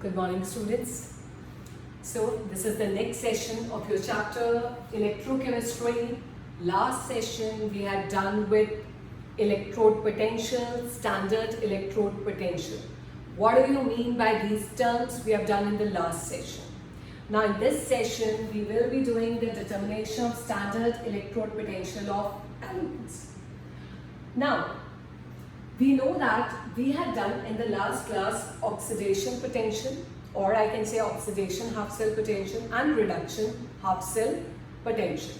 Good morning, students. So this is the next session of your chapter electrochemistry. Last session we had done with electrode potential, standard electrode potential. What do you mean by these terms? We have done in the last session. Now in this session we will be doing the determination of standard electrode potential of elements. Now we know that we had done in the last class oxidation potential, or I can say oxidation half cell potential and reduction half cell potential.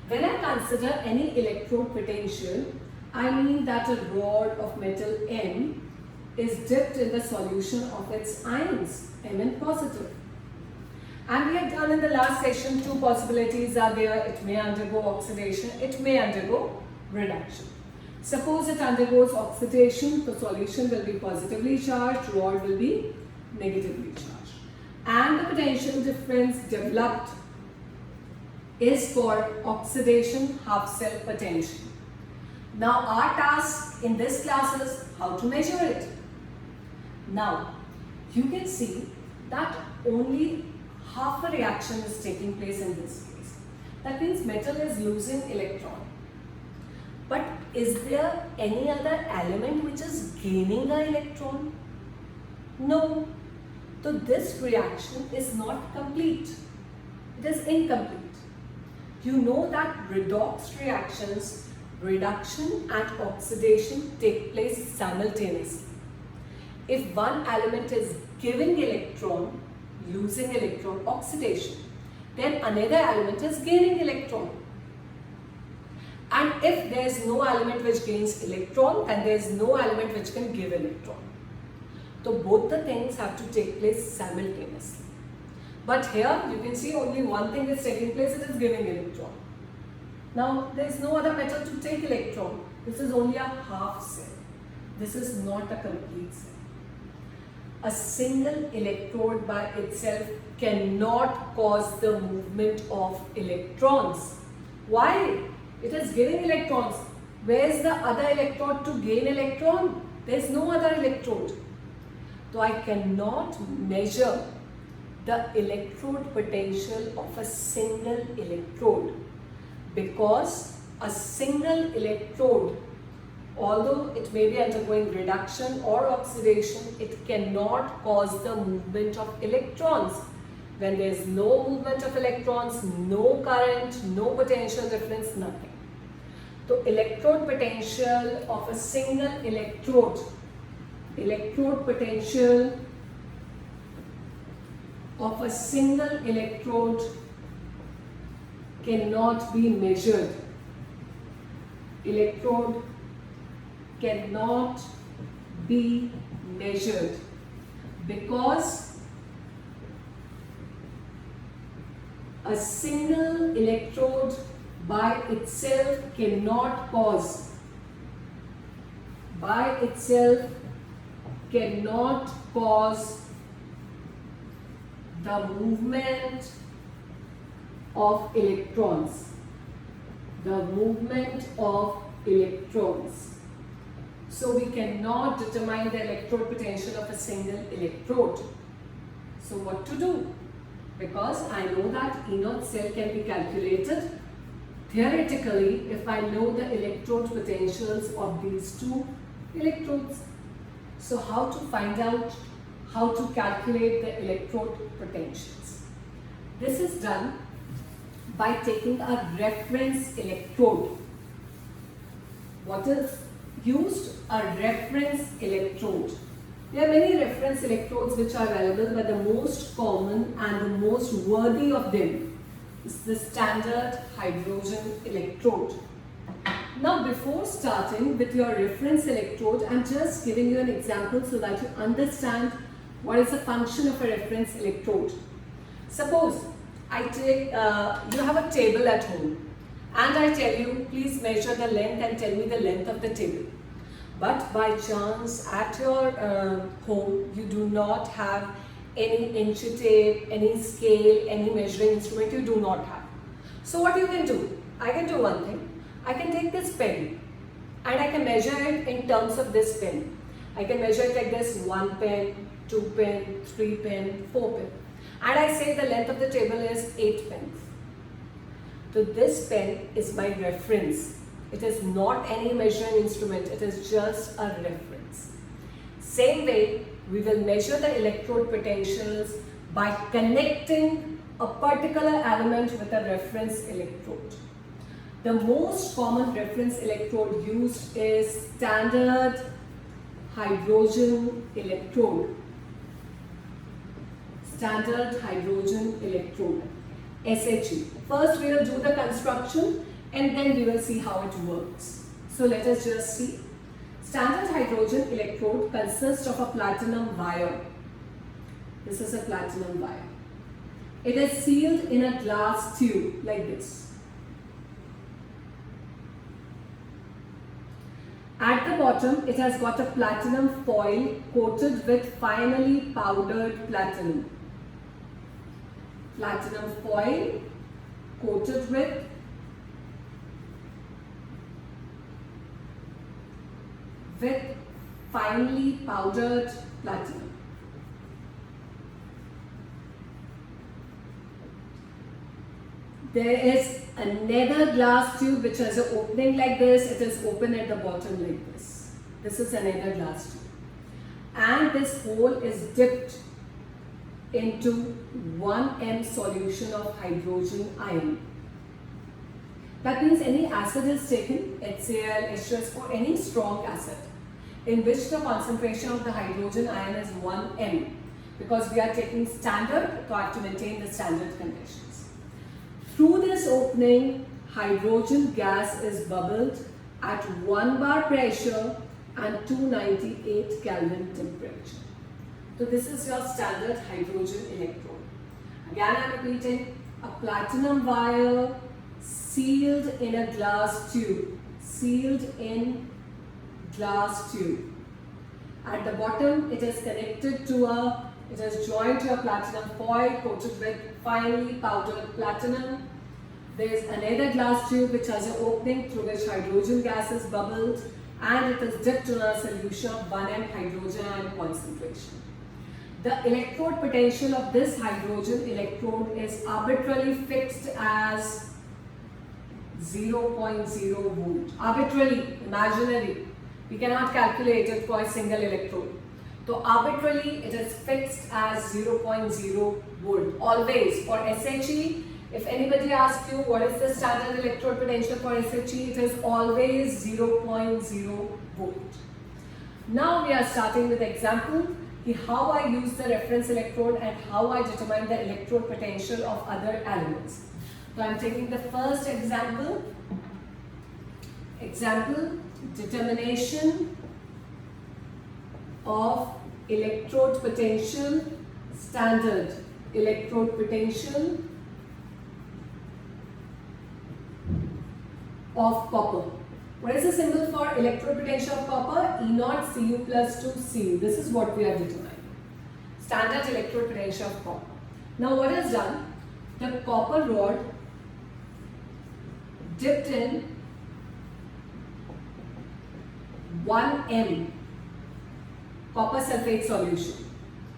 When I consider any electrode potential, I mean that a rod of metal M is dipped in the solution of its ions, Mn positive. And we had done in the last session two possibilities are there. It may undergo oxidation, it may undergo reduction. Suppose it undergoes oxidation, the solution will be positively charged, rod will be negatively charged. And the potential difference developed is for oxidation half cell potential. Now our task in this class is how to measure it. Now you can see that only half a reaction is taking place in this case. That means metal is losing electron. But is there any other element which is gaining an electron? No. So this reaction is not complete. It is incomplete. You know that redox reactions, reduction and oxidation take place simultaneously. If one element is giving electron, losing electron, oxidation, then another element is gaining electron. And if there is no element which gains electron, then there is no element which can give electron. So both the things have to take place simultaneously. But here you can see only one thing is taking place, it is giving electron. Now there is no other metal to take electron. This is only a half cell. This is not a complete cell. A single electrode by itself cannot cause the movement of electrons. Why? It is giving electrons. Where is the other electrode to gain electron? There is no other electrode. So I cannot measure the electrode potential of a single electrode, because a single electrode, although it may be undergoing reduction or oxidation, it cannot cause the movement of electrons. When there is no movement of electrons, no current, no potential difference, nothing. So electrode potential of a single electrode potential of a single electrode cannot be measured. Electrode cannot be measured because a single electrode by itself cannot cause the movement of electrons. So we cannot determine the electrode potential of a single electrode. So what to do? Because I know that E naught cell can be calculated theoretically if I know the electrode potentials of these two electrodes. So how to find out how to calculate the electrode potentials? This is done by taking a reference electrode. What is used? A reference electrode. There are many reference electrodes which are available, but the most common and the most worthy of them is the standard hydrogen electrode. Now before starting with your reference electrode, I am just giving you an example so that you understand what is the function of a reference electrode. Suppose I take, you have a table at home and I tell you please measure the length and tell me the length of the table. But by chance at your home you do not have any inch tape, any scale, any measuring instrument, you do not have. So what you can do? I can do one thing. I can take this pen and I can measure it in terms of this pen. I can measure it like this: 1 pin, 2 pin, 3 pin, 4 pin. And I say the length of the table is 8 pins. So this pen is my reference. It is not any measuring instrument, it is just a reference. Same way, we will measure the electrode potentials by connecting a particular element with a reference electrode. The most common reference electrode used is standard hydrogen electrode. Standard hydrogen electrode, SHE. First we will do the construction and then we will see how it works. So let us just see. Standard hydrogen electrode consists of a platinum wire. This is a platinum wire. It is sealed in a glass tube like this. At the bottom, it has got a platinum foil coated with finely powdered platinum. Platinum foil coated with finely powdered platinum. There is another glass tube which has an opening like this. It is open at the bottom like this. This is another glass tube. And this hole is dipped into 1 m solution of hydrogen ion. That means any acid is taken, HCl, H2S, or any strong acid, in which the concentration of the hydrogen ion is 1 m, because we are taking standard, so I have to maintain the standard conditions. Through this opening, hydrogen gas is bubbled at 1 bar pressure and 298 Kelvin temperature. So this is your standard hydrogen electrode. Again I am repeating, a platinum wire sealed in a glass tube. Sealed in glass tube. At the bottom it is connected to it is joined to a platinum foil coated with finely powdered platinum. There is another glass tube which has an opening through which hydrogen gas is bubbled, and it is dipped in a solution of 1 m hydrogen ion concentration. The electrode potential of this hydrogen electrode is arbitrarily fixed as 0.0 volt. Arbitrarily, imaginary. We cannot calculate it for a single electrode. So arbitrarily it is fixed as 0.0 volt. Always for SHE, if anybody asks you what is the standard electrode potential for SHE, it is always 0.0 volt. Now we are starting with example, how I use the reference electrode and how I determine the electrode potential of other elements. So I am taking the first example. Example, determination of electrode potential, standard electrode potential of copper. What is the symbol for electrode potential of copper? E0 Cu plus 2 Cu. This is what we are determining. Standard electrode potential of copper. Now what is done? The copper rod dipped in 1 m copper sulfate solution,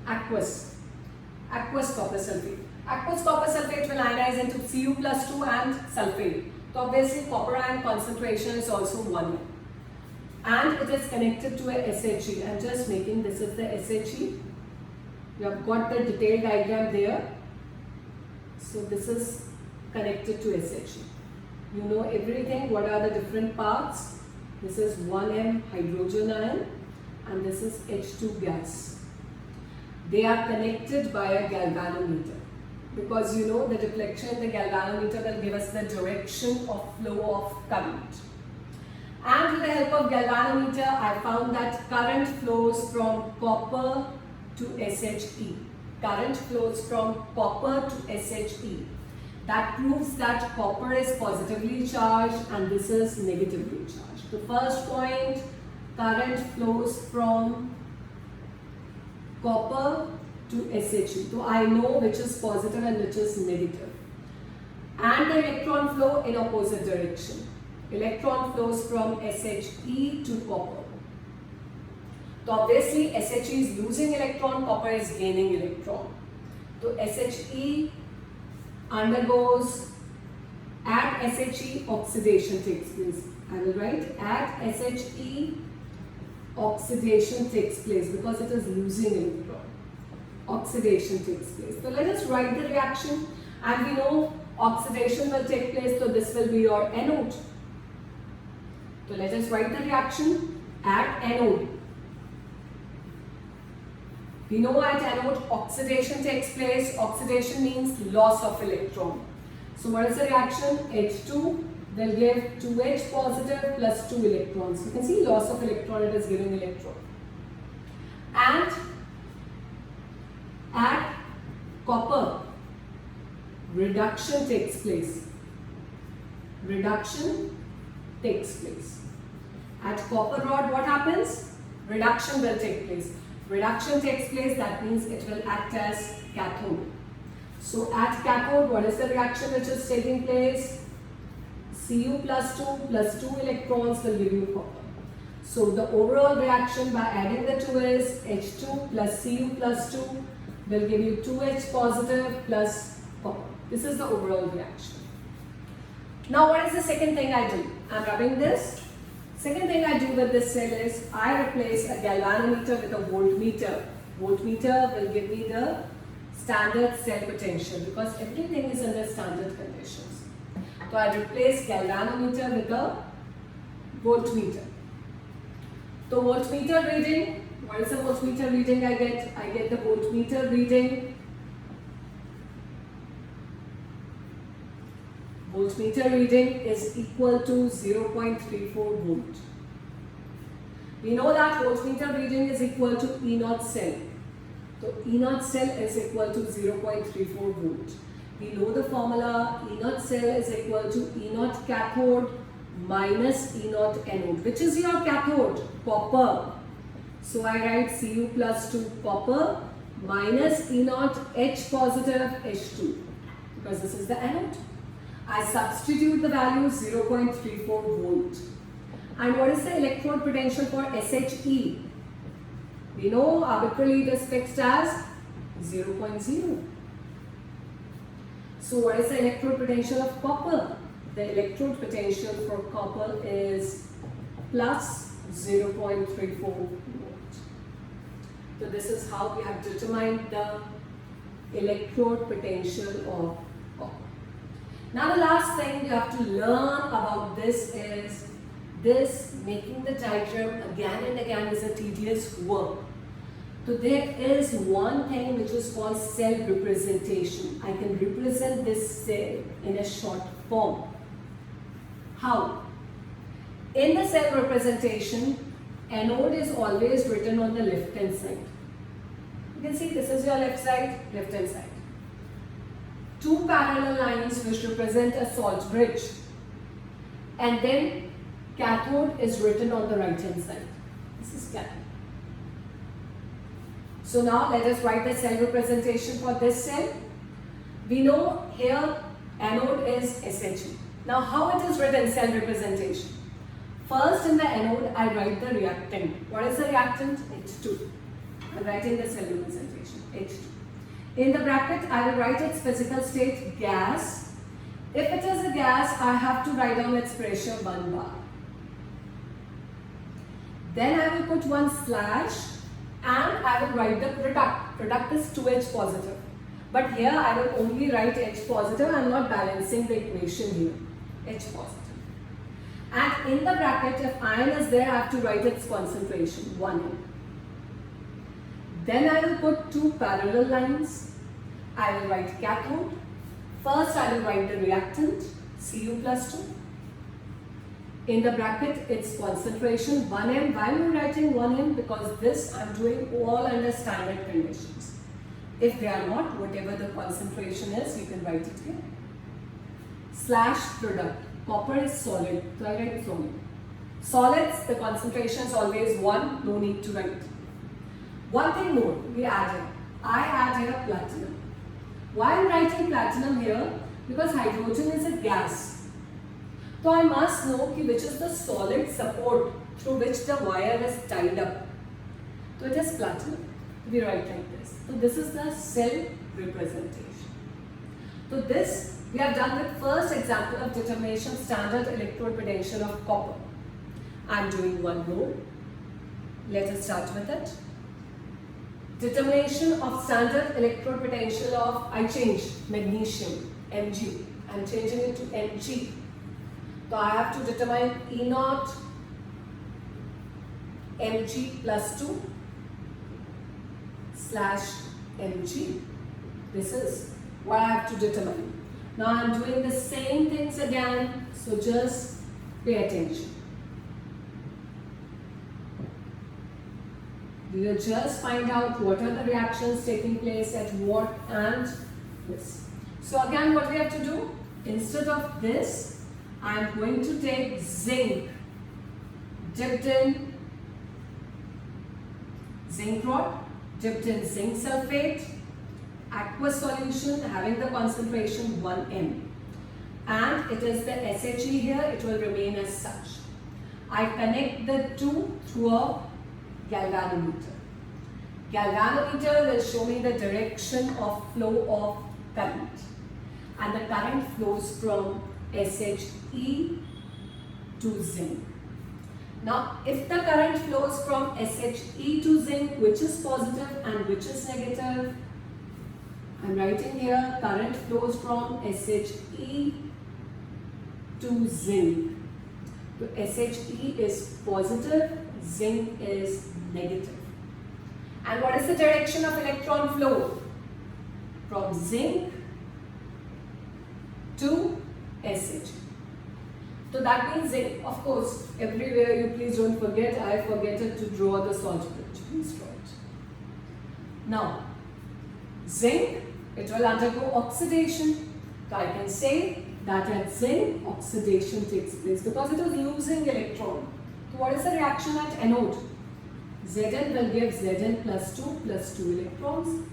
aqueous copper sulfate. Aqueous copper sulfate will ionize into Cu plus 2 and sulfate. So obviously copper ion concentration is also 1 m. And it is connected to a SHE. I am just making, this is the SHE. You have got the detailed diagram there. So this is connected to SHE. You know everything, what are the different parts. This is 1 m hydrogen ion and this is H2 gas. They are connected by a galvanometer, because you know the deflection in the galvanometer will give us the direction of flow of current. And with the help of galvanometer, I found that current flows from copper to SHE. Current flows from copper to SHE. That proves that copper is positively charged and this is negatively charged. The first point, current flows from copper to SHE. So I know which is positive and which is negative. And the electron flow in opposite direction. Electron flows from SHE to copper. तो obviously SHE is losing electron, copper is gaining electron. So SHE undergoes, at SHE oxidation takes place. I will write at SHE oxidation takes place because it is losing electron. Oxidation takes place. So let us write the reaction, and we know oxidation will take place, so this will be your anode. So let us write the reaction at anode. We know at anode oxidation takes place. Oxidation means loss of electron. So what is the reaction? H2 will give 2H positive plus 2 electrons. You can see loss of electron, it is giving electron. And at copper, reduction takes place. Reduction takes place. At copper rod, what happens? Reduction will take place. Reduction takes place, that means it will act as cathode. So at cathode, what is the reaction which is taking place? Cu plus 2 plus 2 electrons will give you copper. So the overall reaction by adding the two is H2 plus Cu plus 2 will give you 2H positive plus copper. This is the overall reaction. Now what is the second thing I do? I am rubbing this. Second thing I do with this cell is I replace a galvanometer with a voltmeter. Voltmeter will give me the standard cell potential because everything is under standard conditions. So I replace galvanometer with a voltmeter. So voltmeter reading, what is the voltmeter reading I get? I get the voltmeter reading. Voltmeter reading is equal to 0.34 volt. We know that voltmeter reading is equal to E0 cell. So E0 cell is equal to 0.34 volt. We know the formula. E0 cell is equal to E0 cathode minus E0 anode. Which is your cathode? Copper. So I write Cu plus 2 copper minus E0 H positive H2 because this is the anode. I substitute the value 0.34 volt. And what is the electrode potential for SHE? We know arbitrarily it is fixed as 0.0. So what is the electrode potential of copper? The electrode potential for copper is plus 0.34 volt. So this is how we have determined the electrode potential of copper. Now the last thing you have to learn about this is making the diagram again and again is a tedious work. So there is one thing which is called cell representation. I can represent this cell in a short form. How? In the cell representation, anode is always written on the left hand side. You can see this is your left side, left hand side. Two parallel lines which represent a salt bridge, and then cathode is written on the right hand side. This is cathode. So now let us write the cell representation for this cell. We know here anode is SHE. Now how it is written cell representation? First in the anode I write the reactant. What is the reactant? H2. I am writing the cell representation H2. In the bracket I will write its physical state gas. If it is a gas, I have to write down its pressure 1 bar. Then I will put one slash and I will write the product. Product is 2H positive. But here I will only write H positive. I am not balancing the equation here. H positive. And in the bracket, if ion is there, I have to write its concentration 1M. Then I will put two parallel lines. I will write cathode. First I will write the reactant Cu plus 2. In the bracket its concentration 1M. Why am I writing 1M? Because this I am doing all under standard conditions. If they are not, whatever the concentration is, you can write it here. Slash product. Copper is solid, so I write solid. Solids, the concentration is always 1, no need to write. One thing more, we add here. I add here platinum. Why I am writing platinum here? Because hydrogen is a gas. So I must know which is the solid support through which the wire is tied up. So it is platinum. We write like this. So this is the cell representation. So this we have done with first example of determination of standard electrode potential of copper. I am doing one more. Let us start with it. Determination of standard electrode potential of, I changed magnesium, Mg. I am changing it to Mg. So I have to determine E naught Mg plus 2 slash Mg. This is what I have to determine. Now I am doing the same things again, so just pay attention. We will just find out what are the reactions taking place at what and this. So again, what we have to do, instead of this, I am going to take zinc dipped in zinc rod, dipped in zinc sulfate, aqueous solution having the concentration 1m, and it is the SHE here, it will remain as such. I connect the two through a galvanometer. Galvanometer will show me the direction of flow of current, and the current flows from SHE to zinc. Now, if the current flows from SHE to zinc, which is positive and which is negative, I am writing here current flows from SHE to zinc. So SHE is positive, zinc is negative. And what is the direction of electron flow? From zinc to SHE. So that means zinc. Of course, everywhere you please don't forget, I forget it to draw the salt bridge. Please draw it. Now, zinc, it will undergo oxidation. So I can say that at zinc, oxidation takes place because it is losing electron. So what is the reaction at anode? Zn will give Zn plus 2 electrons.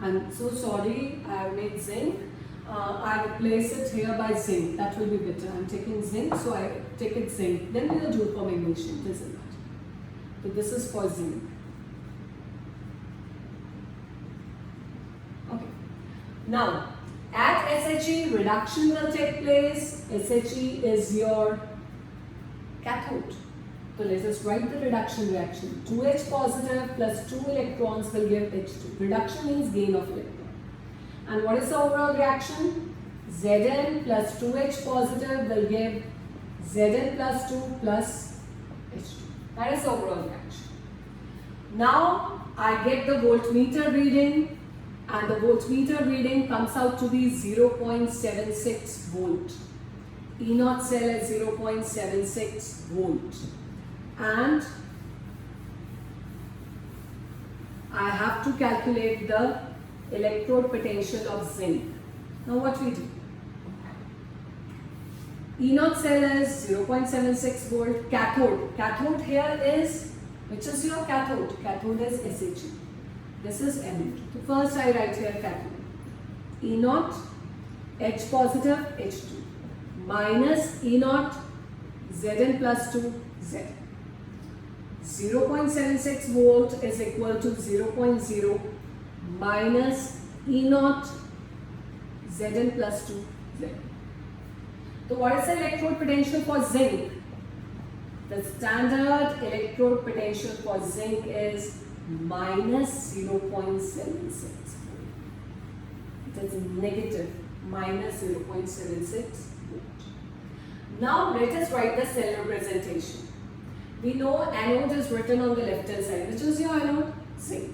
I'm so sorry, I have made zinc. I replace it here by zinc. That will be better. I'm taking zinc, so I take it zinc. Then we will do it for magnesium, doesn't matter. So this is for zinc. Okay. Now, at SHE, reduction will take place. SHE is your cathode. So let us write the reduction reaction. 2H positive plus 2 electrons will give H2. Reduction means gain of electron. And what is the overall reaction? Zn plus 2H positive will give Zn plus 2 plus H2. That is the overall reaction. Now I get the voltmeter reading, and the voltmeter reading comes out to be 0.76 volt. E naught cell is 0.76 volt. And I have to calculate the electrode potential of zinc. Now what we do? E naught cell is 0.76 volt. Cathode. Cathode here is, which is your cathode? Cathode is SHE. This is anode. So first I write here cathode. E naught, H positive, H2 minus E naught, Zn plus 2, Z. 0.76 volt is equal to 0.0 minus E naught Zn plus 2 Z. So what is the electrode potential for zinc? The standard electrode potential for zinc is minus 0.76 volt. It is negative minus 0.76 volt. Now let us write the cell representation. We know anode is written on the left hand side. Which is your anode? Zinc.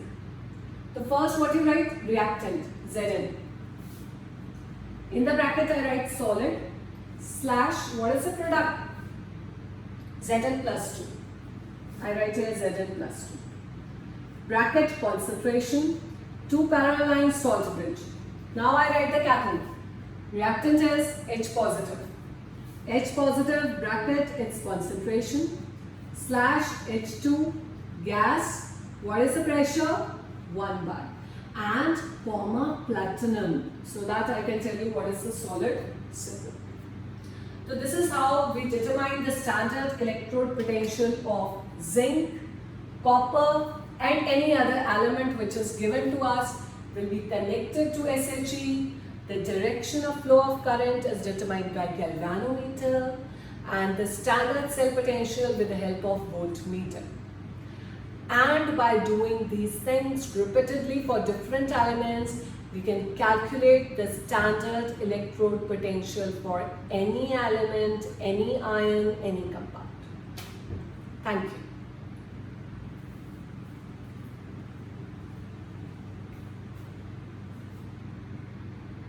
The first what you write? Reactant, Zn. In the bracket I write solid slash what is the product? Zn plus 2. I write here Zn plus 2. Bracket concentration, 2 parallel lines salt bridge. Now I write the cathode. Reactant is H positive. H positive bracket its concentration slash H2 gas. What is the pressure? 1 bar. And comma platinum, so that I can tell you what is the solid symbol. So this is how we determine the standard electrode potential of zinc copper and any other element which is given to us will be connected to SHE. The direction of flow of current is determined by galvanometer and the standard cell potential with the help of voltmeter. And by doing these things repeatedly for different elements, we can calculate the standard electrode potential for any element, any ion, any compound. Thank you.